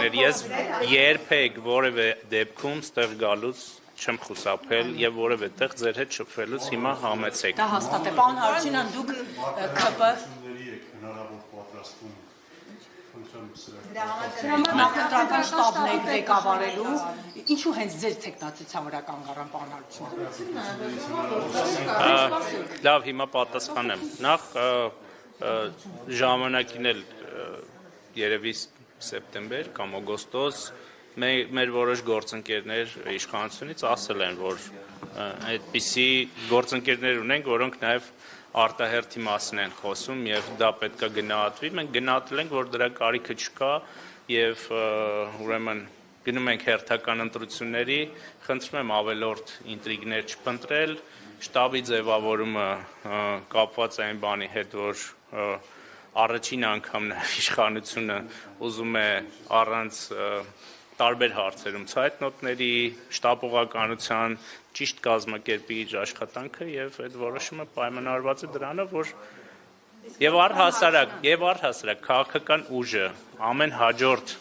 գիտեք, ես երբեք որևէ դեպքում ստեղ գալուց չեմ խուսափել եւ որևէ տեղ ձեր հետ շփվելուց հիմա համեցեք։ Դա հաստատ է, պարոն Հարությունյան, դուք ԿՊ Նախընտրական շտաբն եք ղեկավարելու, ինչու հենց ձեր թեկնածության վրա կանգ առան, պարոն Հարությունյան։ Լավ, հիմա պատասխանեմ։ Նախ ժամանակին էլ երևի սեպտեմբեր կամ օգոստոս մեր որոշ գործընկերներ իշխանությունից ասել են, որ այդպիսի գործընկերներ ունենք, որոնք նաև արտահերթի մասին են խոսում եւ դա պետք է գնահատվի։ Մենք գնահատել ենք, որ դրա կարիքը չկա եւ ուրեմն գնում ենք հերթական ընտրությունների, խնդրում եմ ավելորդ ինտրիգներ չփնտրել, շտաբի ձևավորումը կապված է այն բանի հետ, որ առաջին անգամ իշխանությունը ուզում է առանց տարբեր հարցերում ցայտնոտների, շտապողականության ճիշտ կազմակերպի իր աշխատանքը եւ այդ որոշումը պայմանավորված է դրանով, որ եւ առհասարակ քաղաքական ուժը ամեն հաջորդ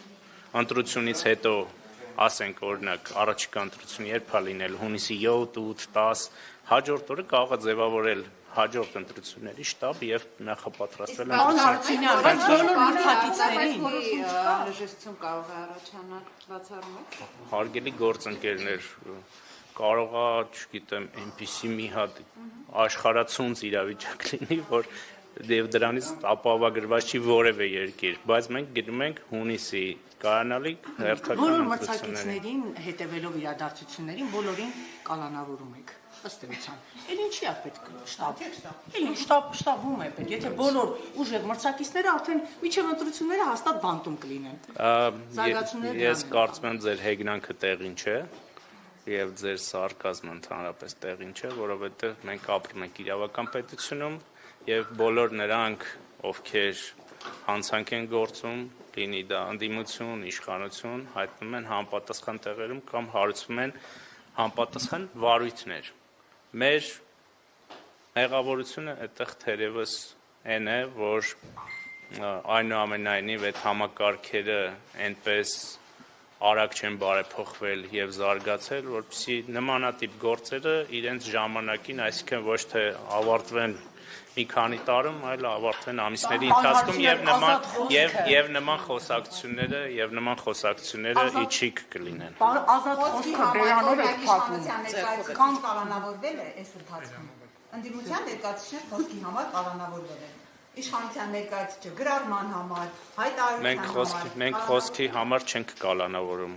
ընտրությունից հետո, ասենք օրինակ, առաջիկա ընտրությունը երբ է լինել, հունիսի 7, 8, 10, հաջորդ օրը կարող է ձևավորել հաջորդ ընտրությունների շտաբ եւ նախապատրաստվել են։ Պարոն Հարությունյան, բայց բոլոր մրցակիցներին անհրաժեշտություն կարող է առաջանալ բացառում եք։ Հարգելի գործընկերներ, կարող է, չգիտեմ, այնպիսի մի հատ աշխարհացունց իրավիճակ լինի, որ դրանից ապահովագրված չի որևէ երկիր, բայց մենք գնում ենք հունիսի կայանալիք հերթական բոլոր մրցակիցներին հետևելով իրադարձություններին բոլորին կալանավորում եք ըստ էության։ Էլ ինչի է պետք շտաբ։ Էլ շտաբում է պետք, եթե բոլոր ուժեղ մրցակիցները արդեն միջև ընտրությունները հաստատ բանտում կլինեն։ Ես կարծում եմ ձեր հեգնանքը տեղին չէ եւ ձեր սարկազմը ընդհանրապես տեղին չէ, որովհետեւ մենք ապրում ենք իրավական պետությունում եւ բոլոր նրանք, ովքեր հանցանք են գործում, լինի դա ընդդիմություն, իշխանություն, հայտնում են համապատասխան տեղերում կամ հարուցվում են համապատասխան վարույթներ։ Մեր մեղավորությունը այդտեղ թերևս այն է, որ այնուամենայնիվ այդ համակարգերը այնպես արագ չեն բարեփոխվել եւ զարգացել, որպեսզի նմանատիպ գործերը իրենց ժամանակին, այսինքն ոչ թե ավարտվեն մի քանի տարում, այլ ավարտվեն ամիսների ընթացքում եւ նման խոսակցությունները իջիկ կլինեն։ Ազատ խոսքը բերանով է փակում։ Կամ կալանավորվել է այս ընթացքում։ Ընդդիմության ներկայացուցիչներ խոսքի համար կալանավորվել են։ Իշխանության ներկայացուցիչը գրառման համար, հայտարարության համար։ Մենք խոսքի համար չենք կալանավորում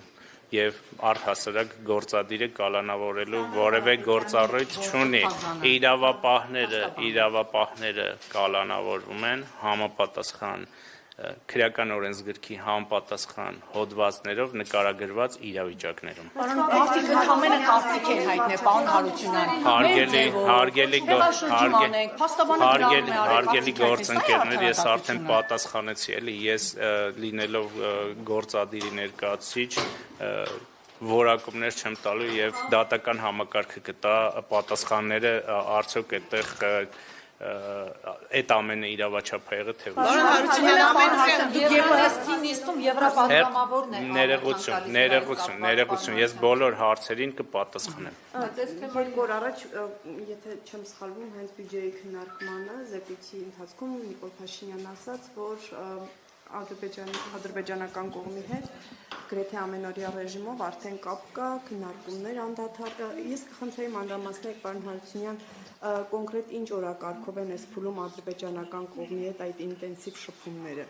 եւ առհասարակ գործադիրը կալանավորելու որևէ գործառույթ չունի։ Իրավապահները կալանավորվում են համապատասխան քրեական օրենսգրքի համապատասխան հոդվածներով նկարագրված իրավիճակներում։ Մարդիկ ընդհանրապես կարծիք են հայտնել, պարոն Հարությունյան։ Հարգելի գործընկերներ, ես արդեն պատասխանեցի, էլի, ես լինելով գործադիրի ներկայացուցիչ որակումներ չեմ տալու եւ դատական համակարգը կտա պատասխանները արդյոք այդտեղ այդ ամենը իրավաչափայեղը թե ոչ։ Պարոն Հարությունյան, ամեն Եվրոպայի նիստում Եվրոպատգամավորն է։ Ներողություն, ես բոլոր հարցերին կպատասխանեմ։ Այս թեման երկու օր առաջ, եթե չեմ սխալվում, հենց բյուջեի քննարկմանը զեկույցի ընթացքում Նիկոլ Փաշինյանն ասաց, որ ադրբեջանական կողմի հետ գրեթե ամենօրյա ռեժիմով արդեն կապ կա, քննարկումներ անդադար։ Ես կխնդրեի մանրամասնել, պարոն Հարությունյան, կոնկրետ ինչ օրակարգով են այս փուլում ադրբեջանական կողմի հետ այդ ինտենսիվ շփումները։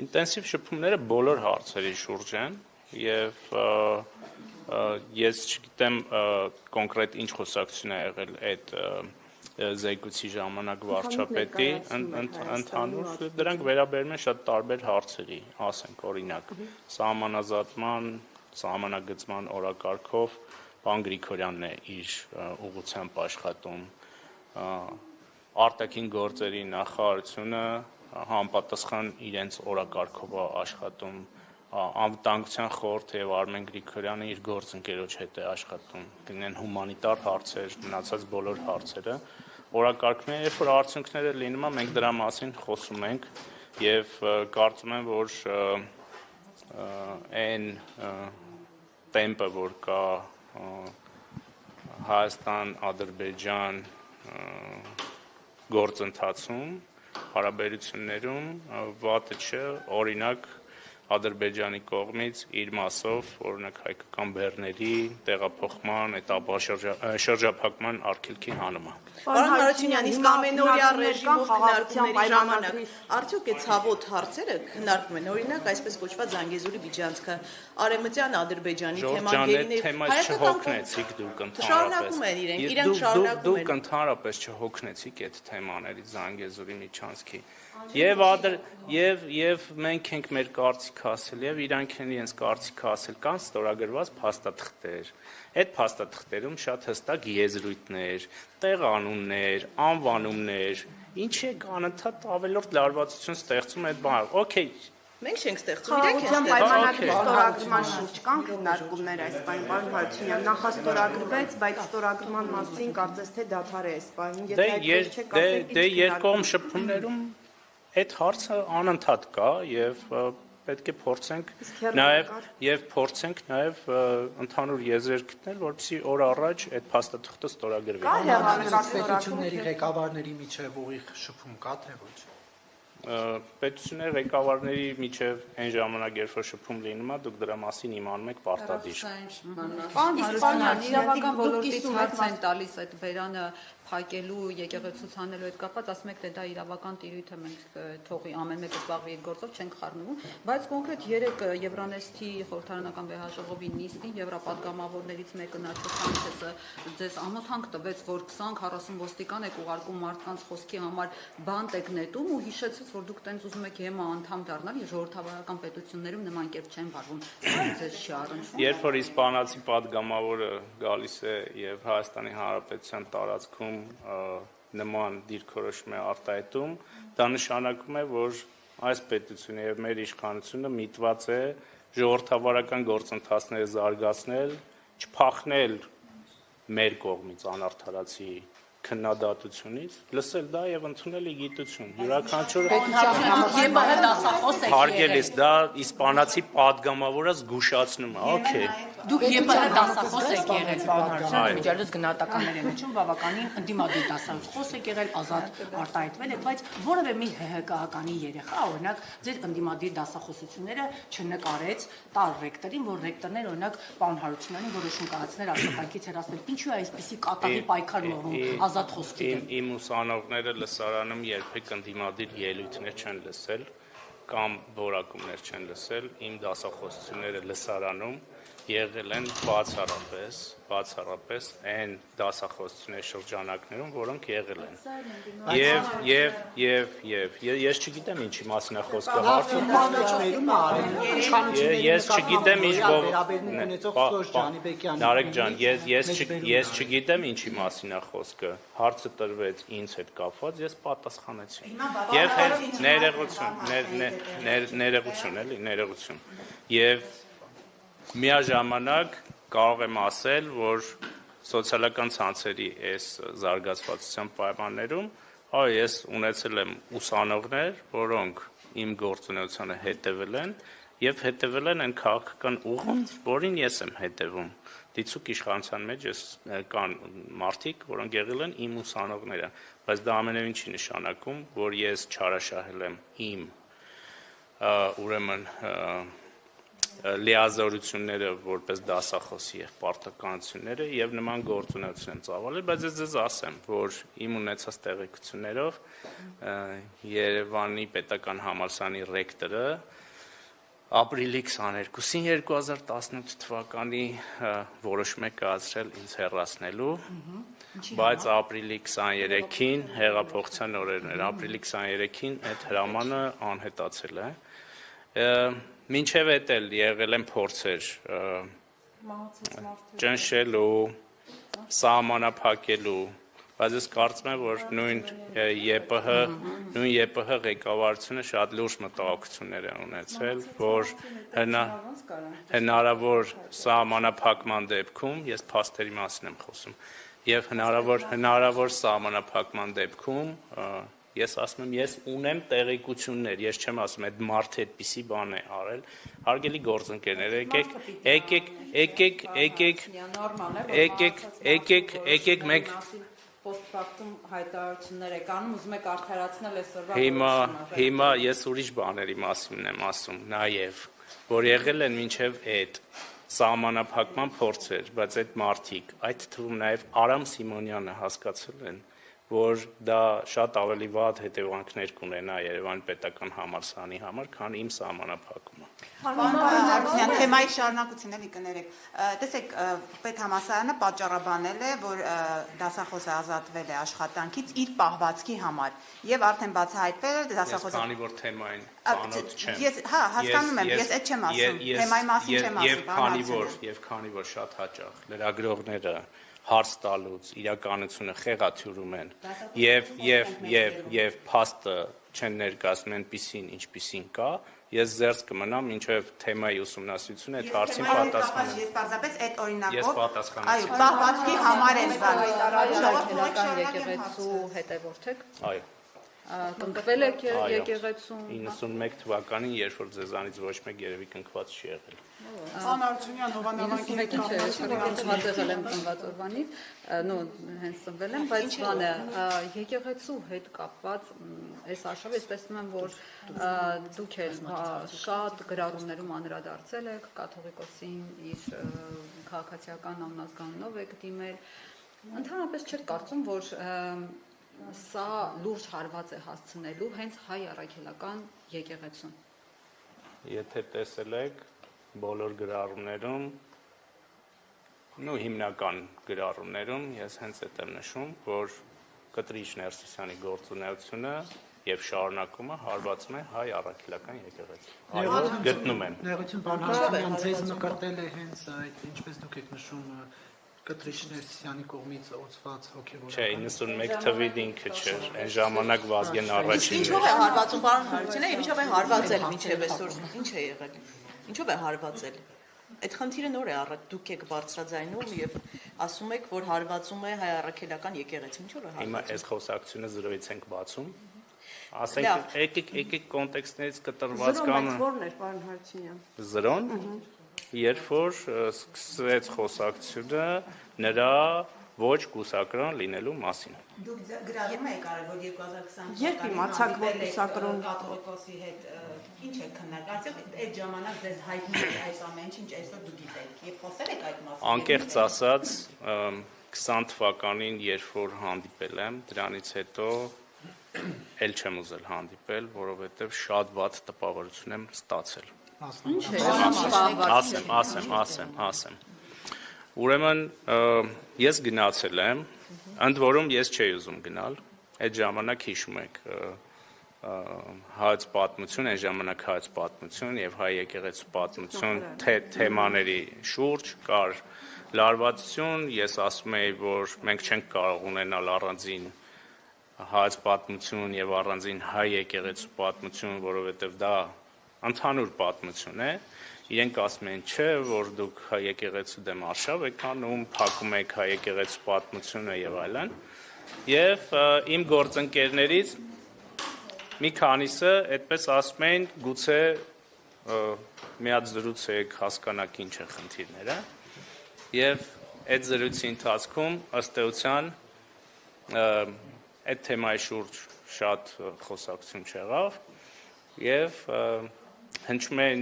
Ինտենսիվ շփումները բոլոր հարցերի շուրջ են եւ ես չգիտեմ կոնկրետ ինչ խոսակցություն է եղել այդ զեկույցի ժամանակ վարչապետի ընդհանուր դրանք վերաբերում են շատ տարբեր հարցերի, ասենք օրինակ սահմանագծման օրակարգով պարոն Գրիգորյանն է իր ուղղությամբ աշխատում, արտաքին գործերի նախարարությունը համապատասխան իրենց օրակարգով աշխատում, անվտանգության խորհուրդը եւ Արմեն Գրիգորյանը իր գործընկերոջ հետ է աշխատում, կլինեն հումանիտար հարցեր, մնացած բոլոր հարցերը օրակարգները, երբ որ արդյունքները լինում է, մենք դրա մասին խոսում ենք եւ կարծում եմ, որ այն տեմպը, որ կա Հայաստան, Ադրբեջան գործընթացում, հարաբերություններում վատը չէ, օրինակ Ադրբեջանի կողմից իր մասով, օրինակ հայկական բեռների տեղափոխման, շրջափակման արգելքի հանումը։ Պարոն Հարությունյան, իսկ ամենօրյա ռեժիմով քննարկումների ժամանակ արդյոք այդ ցավոտ հարցերը քննարկվում են, օրինակ այսպես կոչված Զանգեզուրի միջանցքը, Արևմտյան Ադրբեջանի թեման Դուք ընդհանրապես չհոգնեցիք այդ թեմաներից Զանգեզուրի միջանցքի։ Եվ մենք ենք մեր կարծիքը ասել, եւ իրանք են իրենց կարծիքը ասել, կան ստորագրված փաստաթղթեր։ Այդ փաստաթղթերում շատ հստակ եզրույթներ, տեղանուններ, անվանումներ, ինչ է անընդհատ ավելորդ լարվածություն ստեղծում այդ բանը։ Okay, մենք չենք ստեղծում, իրենք են ստեղծում։ Պայմանագրի ստորագրման շուրջ կան քննարկումներ այս պահին, պարոն Հարությունյան, նախաստորագրվեց, բայց ստորագրման մասին կարծես թե դադար է այս պահին։ Դե երկկողմ շփումներում այդ հարցը անընդհատ կա եւ պետք է փորձենք նաեւ ընդհանուր եզրեր գտնել, որպեսզի օր առաջ այդ փաստաթղթը ստորագրվի։ Պետությունների ղեկավարների միջև ուղիղ շփում կա թե ոչ։ Պետությունների ղեկավարների միջև այն ժամանակ, երբ որ շփում լինում է, դուք դրա մասին իմանում եք պարտադիր։ Պարոն Հարությունյան, իրավական ոլորտից հարց են տալիս այդ բերանը փակելու, եկեղեցու ցանելու հետ կապված, ասում եք, թե դա իրավական տիրույթ է, մենք թողի ամեն մեկը զբաղվի այդ գործով, չենք խառնվում, բայց կոնկրետ 3 Եվրանեստի խորհրդարանական վեհաժողովի նիստին եվրապատգամավորներից մեկը Նաչո Սանչեսը ձեզ ամոթանք տվեց, որ 20-40 ոստիկան եք ուղարկում մարդկանց խոսքի համար բանտ եք նետում ու հիշեցրեց, որ դուք տենց ուզում եք ԵՄ անդամ դառնալ, եւ ժողովրդավարական պետություններում նման կերպ չեն վարվում։ Սա ձեզ չի առնչվում։ Երբ որ իսպանացի падգամավորը գալիս է եւ Հայաստանի Հանրապետության տարածքում նման դիրքորոշում է արտահայտում, դա նշանակում է, որ այս պետությունը եւ մեր իշխանությունը միտված է ժողովրդավարական գործընթացները զարգացնել, չփախնել մեր կողմից անարդարացի քննադատությունից, լսել դա եւ ընդունել գիտություն։ Յուրաքանչյուր հարգելիս դա իսպանացի падգամավորը զգուշացնում է, okay։ Դուք ԵՊՀ դասախոս եք եղել, պարոն Հարությունյան, միջազգային գնահատականների միջում բավականին ընդդիմադիր դասախոս եք եղել, ազատ արտահայտվել եք, բայց որևէ մի ՀՀԿ-ականի երեխա, օրինակ, ձեր ընդդիմադիր դասախոսությունները չնկարեց տալ ռեկտորին, որ ռեկտորներ, օրինակ, պարոն Հարությունյանին որոշում կայացներ աշխատանքից հեռացնել։ Ինչու է այսպիսի կատաղի պայքար մղում ազատ խոսքի դեմ։ Իմ ուսանողները լսարանում երբեք ընդդիմադիր ելույթներ չեն լսել կամ որակումներ չեն լսել, իմ դասախոսությունները լսարանում եղել են բացառապես այն դասախոսությունների շրջանակներում, որոնք եղել են։ Եվ ես չգիտեմ ինչի մասին է խոսքը, ես չգիտեմ Նարեկ ջան, ես չգիտեմ ինչի մասին է խոսքը, հարցը տրվեց ինձ հետ կապված, ես պատասխանեցի։ Եվ ներողություն, եւ միաժամանակ կարող եմ ասել, որ սոցիալական ցանցերի այս զարգացվածության պայմաններում ես ունեցել եմ ուսանողներ, որոնք իմ գործունեությանը հետևել են եւ հետևել են այն քաղաքական ուղուն, որին ես եմ հետևում։ Դիցուկ իշխանության մեջ կան մարդիկ, որոնք եղել են իմ ուսանողները, բայց դա ամենևին չի նշանակում, որ ես չարաշահել եմ իմ ուրեմն լիազորությունները որպես դասախոսի եւ պարտականությունները եւ նման գործունեություն են ծավալել, բայց ես ձեզ ասեմ, որ իմ ունեցած տեղեկություններով Երևանի պետական համալսարանի ռեկտորը ապրիլի 22-ին 2018 թվականի որոշում է կայացրել ինձ հեռացնելու, բայց ապրիլի 23-ին հեղափոխության օրերն էր, ապրիլի 23-ին այդ հրամանը անհետացել է։ Մինչև էդ էլ եղել են փորձեր ճնշելու, սահմանափակելու, բայց ես կարծում եմ, որ նույն ԵՊՀ ղեկավարությունը շատ լուրջ մտահոգություններ է ունեցել, որ հնարավոր սահմանափակման դեպքում, ես փաստերի մասին եմ խոսում, եւ հնարավոր սահմանափակման դեպքում Ես ասում եմ, ես ունեմ տեղեկություններ, ես չեմ ասում, այդ մարդը այդպիսի բան է արել։ Հարգելի գործընկերներ, եկեք մեկ Պոստֆակտում հայտարարություններ եք անում, ուզում եք արդարացնել այսօրվա Հիմա ես ուրիշ բաների մասին եմ ասում, նաև, որ եղել են մինչև այդ սահմանափակման փորձեր, բայց այդ մարդիկ, այդ թվում նաև Արամ Սիմոնյանը հասկացել են, որ դա շատ ավելի վատ հետևանքներ կունենա Երևանի պետական համալսարանի համար, քան իմ սահմանափակումը։ Պարոն Հարությունյան, թեմայի շարունակություն էլի կներեք։ Տեսեք, պետհամալսարանը պատճառաբանել է, որ դասախոսը ազատվել է աշխատանքից իր պահվածքի համար, եւ արդեն բացահայտվել է դասախոսը։ Ես քանի որ թեմային ծանոթ չեմ։ Ես, հա, հասկանում եմ, ես այդ չեմ ասում, թեմայի մասին չեմ ասում, եւ քանի որ շատ հաճախ լրագրողները հարց տալուց իրականությունը խեղաթյուրում են եւ փաստը չեն ներկայացնում այնպիսին, ինչպիսին կա, ես զերծ կմնամ մինչև թեմայի ուսումնասիրությունը այդ հարցին պատասխանեմ։ Ես պարզապես այդ օրինակով, Ես պատասխանեցի։ այո, պահվածքի համար են Հայտարարական եկեղեցու հետևորդ եք։ Այո։ Կնկվել եք եկեղեցում։ 91 թվականին, երբ որ ձեզանից ոչ մեկ երևի կնքված չի եղել։ Պարոն Հարությունյան, հովանավորանքի Ծնվել եմ ծնված օրվանից, հենց ծնվել եմ, բայց բանը եկեղեցու հետ կապված այս արշավը ես տեսնում եմ, որ դուք շատ գրառումներում անդրադարձել եք կաթողիկոսին իր քաղաքացիական անազգանունով եք դիմել։ Ընդհանրապես չեք կարծում, որ սա լուրջ հարված է հասցնելու հենց հայ առաքելական եկեղեցուն։ Եթե տեսել եք բոլոր գրառումներում, հիմնական գրառումներում ես հենց այդ եմ նշում, որ Կտրիչ Ներսիսյանի գործունեությունը եւ շարունակումը հարվածում է հայ առաքելական եկեղեցու։ Այո, գտնում եմ։ Ներողություն, պարոն Հարությունյան, ձեզ նկատել է հենց այդ, ինչպես դուք եք նշում, Կտրիչ Ներսիսյանի կողմից օծված հոգևոր։ Չէ, 91 թվին ինքը չէր, այն ժամանակ Վազգեն առաջինն Ինչով է հարվածում պարոն Հարությունյանը եւ ինչով է հարվածել մինչեւ այսօր։ Ինչ է եղել։ Ինչով է հարվածել։ Այդ խնդիրը նոր է առած, դուք եք բարձրաձայնում եւ ասում եք, որ հարվածում է հայ առաքելական եկեղեցին, ինչով է հարվածում։ Հիմա այս խոսակցությունը զրոյից ենք բացում։ Ասենք, եկեք կոնտեքստներից կտրված կամը։ Որն էր, պարոն Հարությունյան։ Զրոն, երբ որ սկսեց խոսակցությունը նրա ոչ կուսակրոն լինելու մասին։ Դուք գրառում եք արել, որ 2020 Երբ իմացաք, որ կուսակրոն կաթողիկոսի հետ ինչ եք քննարկել, արդյոք այդ ժամանակ ձեզ հայտնի էր այս ամեն ինչ, այսօր դուք գիտեք, եւ խոսել եք այդ մասին։ Անկեղծ ասած, 20 թվականին, երբ որ հանդիպել եմ, դրանից հետո էլ չեմ ուզել հանդիպել, որովհետեւ շատ վատ տպավորություն եմ ստացել։ Ասեմ։ Ուրեմն ես գնացել եմ, ընդ որում ես չէի ուզում գնալ, այդ ժամանակ հիշում եք հայոց պատմություն, այն ժամանակ հայոց պատմություն եւ հայ եկեղեցու պատմություն թեմաների շուրջ կար լարվածություն, ես ասում էի, որ մենք չենք կարող ունենալ առանձին հայոց պատմություն եւ առանձին հայ եկեղեցու պատմություն, որովհետեւ դա ընդհանուր պատմություն է, իրենք ասում են չէ, որ դուք հայ եկեղեցու դեմ արշավ եք անում, փակում եք հայ եկեղեցու պատմությունը եւ այլն։ Եվ իմ գործընկերներից մի քանիսը այդպես ասում են, գուցե մի հատ զրուցեք, հասկանաք ինչ է խնդիրները։ Եվ այդ զրույցի ընթացքում ըստ էության այդ թեմայի շուրջ շատ խոսակցություն չեղավ եւ հնչում են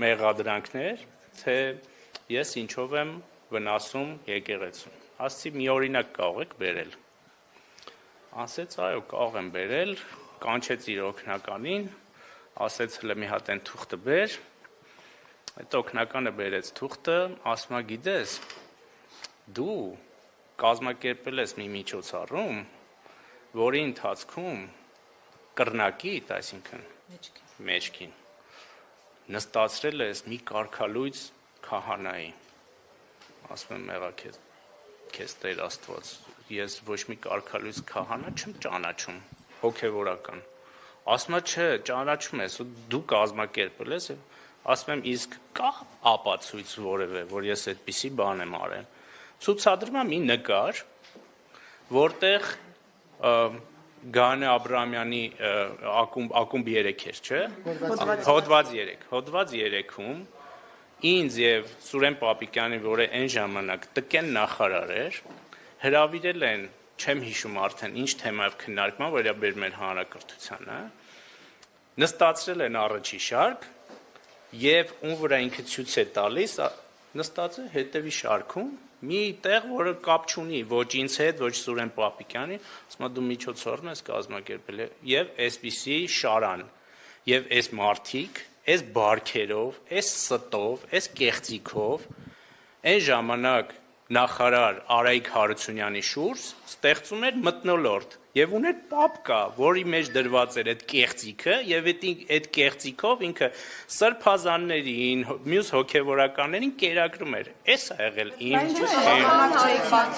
մեղադրանքներ, թե ես ինչով եմ վնասում եկեղեցուն։ Ասացի մի օրինակ կարող եք բերել։ Ասեց այո, կարող եմ բերել, կանչեց իր օգնականին, ասեց հələ մի հատ այն թուղթը բեր։ Այդ օգնականը բերեց թուղթը, ասում է գիտես, դու կազմակերպել ես մի միջոցառում, որի ընթացքում կրնակիտ, այսինքն մեջքին նստացրել ես մի կարգալույծ քահանայի։ Ասում եմ եղա քեզ Տեր Աստված, ես ոչ մի կարգալույծ քահանա չեմ ճանաչում, հոգևորական։ Ասում է չէ, ճանաչում ես, դու կազմակերպել ես, ասում եմ իսկ կա ապացույց որևէ, որ ես այդպիսի բան եմ արել։ Ցուցադրում եմ մի նկար, որտեղ Գանե Աբրամյանի ակումբ 3 էր, չէ՞։ Հոդված 3-ում ինձ եւ Սուրեն Պապիկյանին, որը այն ժամանակ տկեն նախարար էր, հրավիրել են, չեմ հիշում արդեն ինչ թեմայով քննարկման, վերաբերում էր հանրակրթությանը, նստացրել են առաջի շարք եւ ում վրա ինքը ցույց է տալիս, նստած է հետևի շարքում մի տեղ, որը կապ չունի ոչ ինձ հետ, ոչ Սուրեն Պապիկյանի, ասում դու միջոցառում ես կազմակերպել եւ այսպիսի շարան եւ այս մարտիկ, այս բարքերով, այս ստով, այս կեղծիքով այն ժամանակ նախարար Արայիկ Հարությունյանի շուրջ ստեղծում էր մթնոլորտ եւ ուներ պապկա, որի մեջ դրված էր այդ կեղծիքը եւ այդ կեղծիքով ինքը սրբազաններին, մյուս հոգեվորականներին կերակրում էր։ Էս ա եղել ինձ։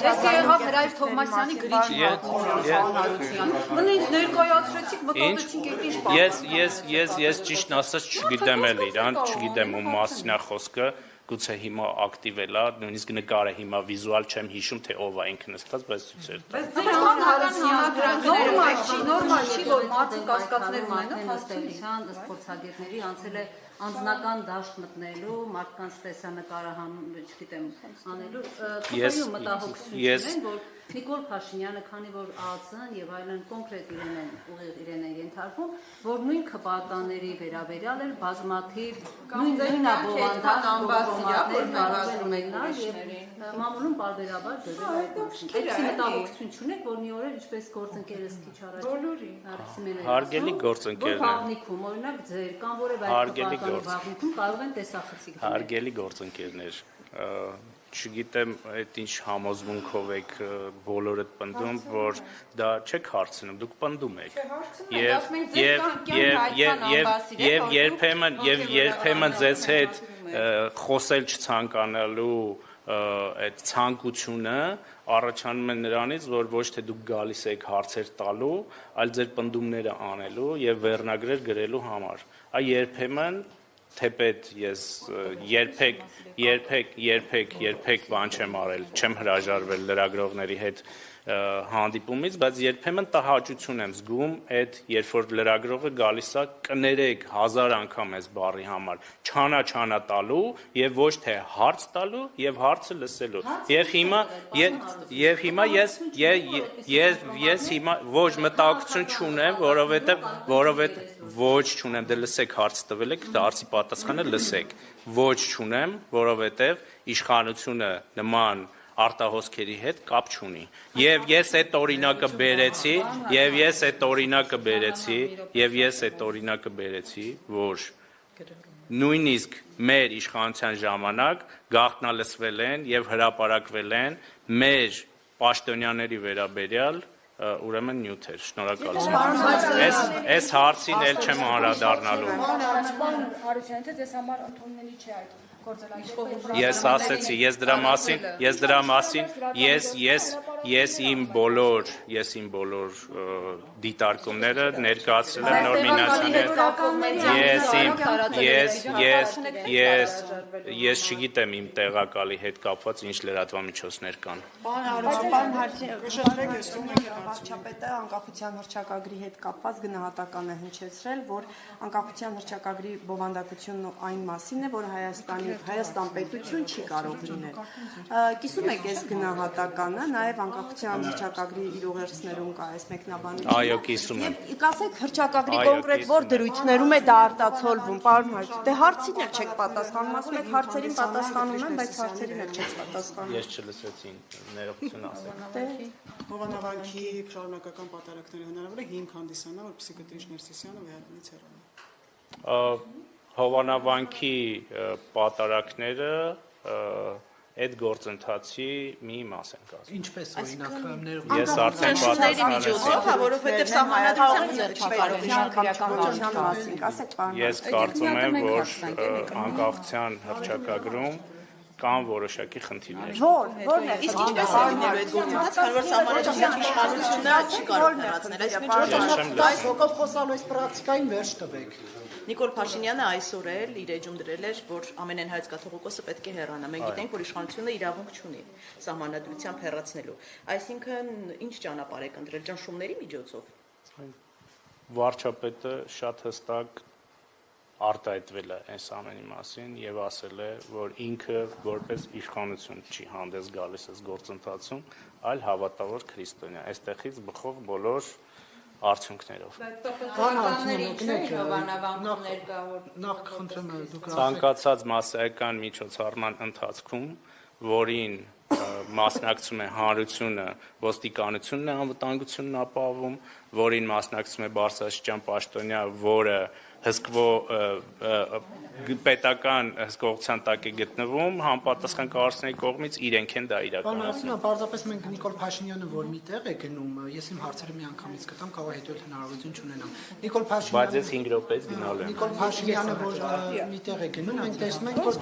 Ես եղավ Հրայր Թովմասյանի գրիչի հանրության։ Մնից ներկայացրեցիք, մտածեցինք այդ ինչ բան։ Ես ճիշտն ասած չգիտեմ էլ իրան, չգիտեմ ում մասին է խոսքը։ Գուցե հիմա ակտիվ էլա, նույնիսկ նկարը հիմա վիզուալ չեմ հիշում, թե ով է ինքը նստած, բայց ցույց էր տալիս։ Նորմալ չի, որ մարդը կասկածներ ունենա, հաստատության սպորտագետների անցել է անձնական դաշտ մտնելու, մարդկանց տեսանկարահանում, չգիտեմ, անելու, քույրու մտահոգություններ են, որ Նիկոլ Փաշինյանը, քանի որ ԱԱՑ-ն եւ այլն կոնկրետ իրեն են ենթարկվում, որ նույն քպատանների վերաբերյալ էր բազմաթիվ նույն բովանդակ անբասիա կարող են ունենալ եւ մամուլում բարբերաբար դրել այդ մասին։ Այդ մտահոգություն չունեք, որ մի օր ինչպես գործընկերս քիչ առաջ հարգելի գործընկերներ, բաղնիքում օրինակ ձեր կամ որևէ այլ բաղնիքում կարող են տեսախցիկ դնել։ Հարգելի գործընկերներ, չգիտեմ այդ ինչ համոզմունքով եք բոլորդ պնդում, որ դա չեք հարցնում, դուք պնդում եք։ Եվ երբեմն ձեզ հետ խոսել չցանկանալու այդ ցանկությունը առաջանում է նրանից, որ ոչ թե դուք գալիս եք հարցեր տալու, այլ ձեր պնդումները անելու եւ վերնագրեր գրելու համար։ Այ երբեմն թեպետ ես երբեք բան չեմ արել, չեմ հրաժարվել լրագրողների հետ հանդիպումից, բայց երբեմն տհաճություն եմ զգում այդ, երբ որ լրագրողը գալիս է կներեք 1000 անգամ այս բառի համար, չանա տալու եւ ոչ թե հարց տալու եւ հարցը լսելու։ Եվ հիմա ես հիմա ոչ մտահոգություն չունեմ, որովհետեւ ոչ չունեմ, դե լսեք հարց տվել եք, հարցի պատասխանը լսեք։ Ոչ չունեմ, որովհետեւ իշխանությունը նման արտահոսքերի հետ կապ չունի։ Եվ ես այդ օրինակը բերեցի, որ նույնիսկ մեր իշխանության ժամանակ գաղտնալսվել են եւ հրապարակվել են մեր պաշտոնյաների վերաբերյալ ուրեմն նյութեր, շնորհակալություն։ Այս հարցին էլ չեմ անդրադառնալու։ Հարությունյանը դες համար ընդունելի չէ այդ գործելակերպը։ Ես ասեցի, ես դրա մասին իմ բոլոր դիտարկումները ներկայացրել եմ նոր մինացիաներ։ Ես չգիտեմ իմ տեղակալի հետ կապված ինչ լրատվամիջոցներ կան։ Պարոն Հարությունյան, վարչապետը անկախության հռչակագրի հետ կապված գնահատական է հնչեցրել, որ անկախության հռչակագրի բովանդակությունն այն մասին է, որ Հայաստան պետություն չի կարող լինել։ Կիսում եք այս գնահատականը, նաև անկախության հռչակագրի իր ուղերձներում կա այս մեկնաբանությունը։ Այո, կիսում եմ։ Կասեք հռչակագրի կոնկրետ որ դրույթներում է դա արտացոլվում, պարոն Հարությունյան։ Դե հարցին էլ չեք պատասխանում, ասում եք հարցերին պատասխանում եմ, բայց հարցերին էլ չեք պատասխանում։ Ես չլսեցի, ներողություն ասեք։ Հովանավանքի շարունակական պատարակները հնարավոր է հիմք հանդիսանա, որպեսզի Կտրիչ Ներսիսյանը վեհանից հեռանա։ Հովանավանքի պատարակները այդ գործընթացի մի մաս են կազմում։ Ինչպես օրինակ Ես արդեն պատասխանեցի, որովհետև սահմանադրությունը չի կարող Ես կարծում եմ, որ անկախության հռչակագրում կան որոշակի խնդիրներ։ Որն է։ Իսկ ինչպես է լինելու այդ գործընթացը, քանի որ սահմանադրության իշխանությունը չի կարող հեռացնել, այսինքն այս հոգով խոսալու այս պրակտիկային վերջ տվեք։ Նիկոլ Փաշինյանը այսօր էլ իր էջում դրել էր, որ ամենայն հայոց կաթողիկոսը պետք է հեռանա։ Մենք գիտենք, որ իշխանությունը իրավունք չունի սահմանադրությամբ հեռացնելու։ Այսինքն ինչ ճանապարհ եք ընտրել ճնշումների միջոցով։ Վարչապետը շատ հստակ արտահայտվել է այս ամենի մասին եւ ասել է, որ ինքը որպես իշխանություն չի հանդես գալիս այս գործընթացում, այլ հավատավոր քրիստոնյա։ Այստեղից բխող բոլոր արդյունքներով։ Նախ խնդրեմ դուք Ցանկացած մասսայական միջոցառման ընթացքում, որին մասնակցում է հանրությունը, ոստիկանությունն է անվտանգությունն ապահովում, որին մասնակցում է բարձրաստիճան պաշտոնյա, որը պետական հսկողության տակ է գտնվում, համապատասխան կառույցների կողմից իրենք են դա իրականացնում։ Պարզապես մենք Նիկոլ Փաշինյանը որ միտեղ է գնում, ես իմ հարցերը միանգամից կտամ, կարող է հետո հնարավորություն չունենամ։ Նիկոլ Փաշինյանը Բայց ես 5 րոպեից գնալ եմ։ Նիկոլ Փաշինյանը որ միտեղ է գնում, մենք տեսնում ենք, որ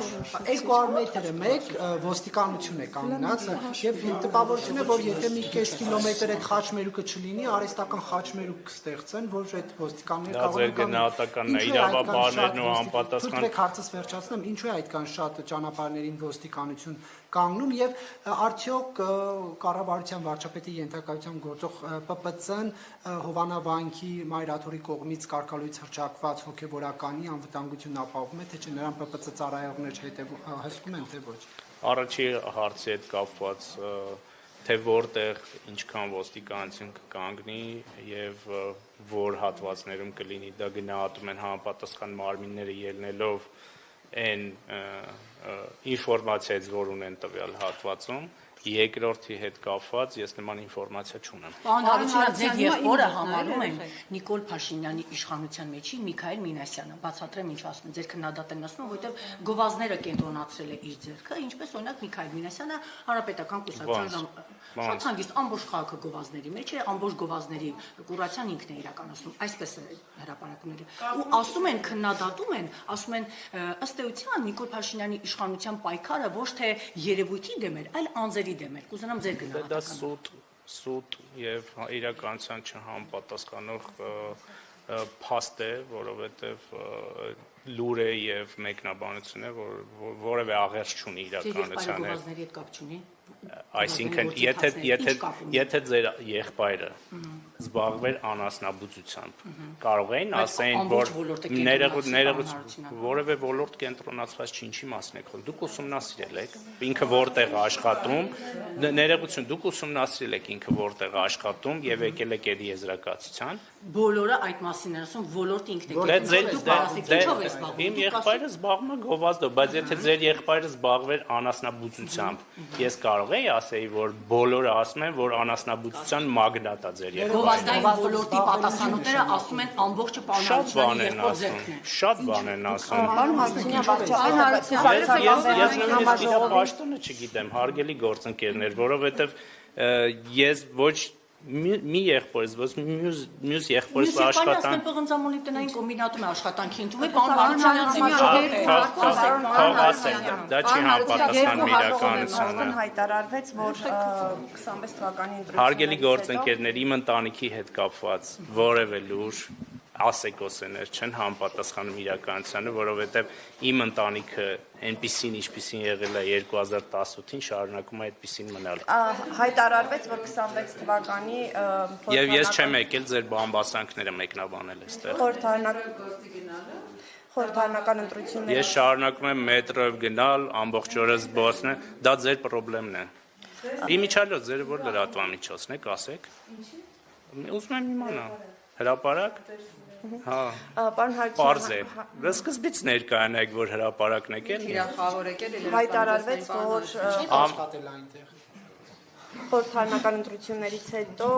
200 մետրը մեկ ոստիկանություն է կանգնած եւ տպավորություն է, որ եթե մի կես կիլոմետր այդ խաչմերուկը չլինի, արհեստական խաչմերուկ կստեղծեն, որ այդ ոստիկանները գնահատականն է, իրավաբաններն ու անպատասխան հարցս վերջացնեմ, ինչու է այդքան շատ ճանապարհներին ոստիկանություն կանգնում եւ արդյոք կառավարության վարչապետի ենթակայությամբ գործող ՊՊՑ-ն Հովանավանքի Մայրաթորի կողմից կարգալույց հրճակված հոգեվորականի անվտանգությունն ապահովում է, թե չէ նրան ՊՊՑ ծառայողներ հսկում են, թե ոչ։ Առաջի հարցի հետ կապված թե որտեղ ինչքան ոստիկանություն կկանգնի եւ որ հատվածներում կլինի, դա գնահատում են համապատասխան մարմինները ելնելով այն ինֆորմացիայից, որ ունեն տվյալ հատվածում, երկրորդի հետ կապված ես նման ինֆորմացիա չունեմ։ Պարոն Հարությունյան, ձեր եղբորը համարում են Նիկոլ Փաշինյանի իշխանության մեջի Միքայել Մինասյանը, բացատրեմ ինչ ասում են, ձեր քննադատն ասում, որովհետև գովազները կենտրոնացրել է իր ձեռքը, ինչպես օրինակ Միքայել Մինասյանը Հանրապետական կուսակցության շատ հանգիստ ամբողջ քաղաքը գովազների մեջ է, ամբողջ գովազների կուրացիան ինքն է իրականացնում, այսպես է հրապարակումները։ Ու ասում են, քննադատում են, ասում են ըստ էության Նիկոլ Փաշինյանի իշխանության պայքարը ոչ թե երևույթի դեմ էր, այլ անձերի դեմ էր։ Կուզենամ ձեր գնահատականը։ Դա սուտ եւ իրականության չհամապատասխանող փաստ է, որովհետեւ լուր է եւ մեկնաբանություն է, որ որևէ աղերս չունի իրականության հետ։ Գովազների հետ կապ չունի։ Այսինքն, եթե ձեր եղբայրը զբաղվեր անասնաբուծությամբ, կարող էին ասեն, որ որևէ ոլորտ կենտրոնացված չի, ինչի մասին եք խոսում։ Դուք ուսումնասիրել եք ինքը որտեղ է աշխատում, ներողություն, դուք ուսումնասիրել եք ինքը որտեղ է աշխատում եւ եկել եք այդ եզրակացության։ Բոլորը այդ մասին են ասում, ոլորտը ինքն է։ Իմ եղբայրը զբաղվում է գովազդով, բայց եթե ձեր եղբայրը զբաղվեր անասնաբուծությամբ, ես կարող եի ասեի, որ բոլորը ասում են, որ անասնաբուծության մագնատ է ձեր եղբայրը։ Գովազդային ոլորտի պատասխանատուները ասում են ամբողջը պարոն Շատ բան են ասում։ Պարոն Հարությունյան, Ես նույնիսկ իր պաշտոնը չգիտեմ, հարգելի գործընկերներ, որովհետև ես ոչ մի եղբորից, ոչ մյուս եղբորից աշխատանք։ Մյուս պղնձամոլիբդենային կոմբինատում է աշխատանքի ընդունում է, պարոն Հարությունյան, դա չի համապատասխան իրականությանը։ հայտարարվեց, որ 26 թվականի ընտրությունները Հարգելի գործընկերներ, իմ ընտանիքի հետ կապված որևէ լուր ասեկոսեներ չեն համապատասխանում իրականությանը, որովհետև իմ ընտանիքը այնպիսին, ինչպիսին եղել է 2018-ին, շարունակում է այդպիսին մնալ։ Հայտարարվեց, որ 26 թվականի Եվ ես չեմ եկել ձեր բամբասանքները մեկնաբանել այստեղ։ խորհրդարանական ընտրությունները Ես շարունակում եմ մետրով գնալ, ամբողջ օրը զբոսնել, դա ձեր խնդիրն է։ Իմիջիալոց ձեր որ լրատվամիջոցն եք, ասեք։ Ուզում եմ իմանալ։ Հրապարակ։ Հա։ Պարոն Պարզ է։ Հարությունյան, Սկզբից ներկայանայք, որ հրապարակն եկել։ Թիրախավոր եկել է հայտարարվեց, որ աշխատել այնտեղ։ խորհրդարանական ընտրություններից հետո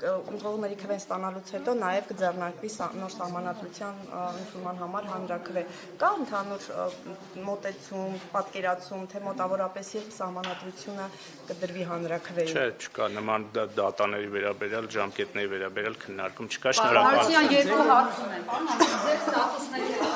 ընտրողների քվեն ստանալուց հետո նաև կձեռնարկվի նոր սահմանադրության ընդունման համար հանրաքվե։ Կա ընդհանուր մոտեցում, պատկերացում, թե մոտավորապես երբ սահմանադրությունը կդրվի հանրաքվեի։ Չէ, չկա նման դատաների վերաբերյալ, ժամկետների վերաբերյալ քննարկում չկա, Հարցիան շնորհակալություն։ երկու հարց ունեն։ Պարոն Հարությունյան, ձեր ստատուսների հետ։